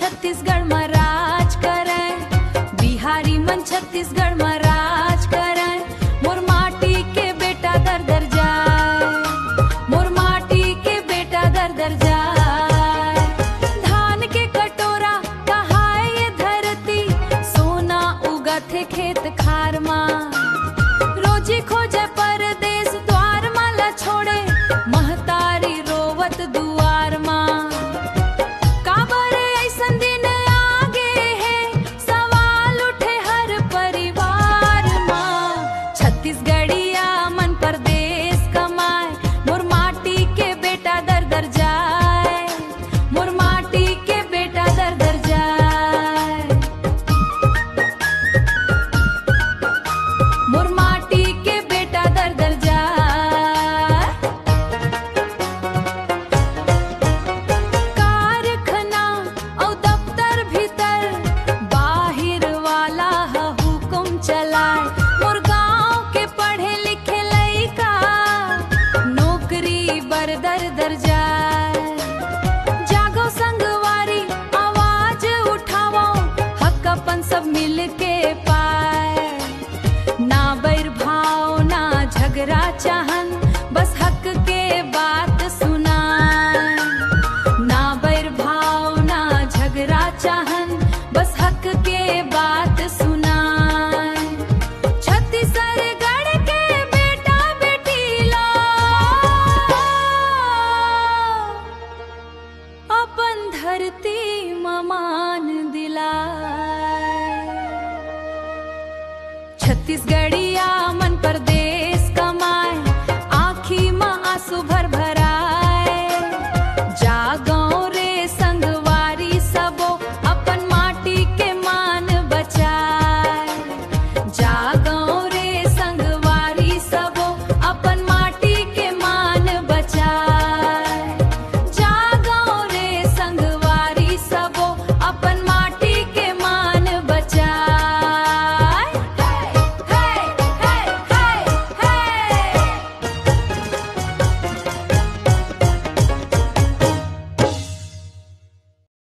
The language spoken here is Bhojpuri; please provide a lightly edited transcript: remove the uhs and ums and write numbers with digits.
छत्तीसगढ़ में राज करे, बिहारी मन छत्तीसगढ़ में राज करे। मोर माटी के बेटा दर दर जाए, मोर माटी के बेटा दर दर जाए। धान के कटोरा कहाए ये धरती, सोना उगथे खेत खार मा। रोजी खोजे परदेस द्वार माला छोड़े, महतारी रोवत दुआर मा। छत्तीसगढ़िया मन परदेस कमाए, मोर माटी के बेटा दर दर जाए, मोर माटी के बेटा दर दर जाए। मोर माटी के बेटा दर दर जाए। कारखाना और दफ्तर भीतर बाहिर वाला हुकुम चलाए। मोर बर दर दर जाए। जागो संगवारी आवाज उठावो, हक अपन सब मिल के पाए। ना बैर भाव ना झगड़ा चाहन, बस हक के बात सुनाए। ना बैर भाव ना झगड़ा चाहन, बस हक के बात सुनाए। धरती ममान दिलाए। छत्तीसगढ़िया मन परदेस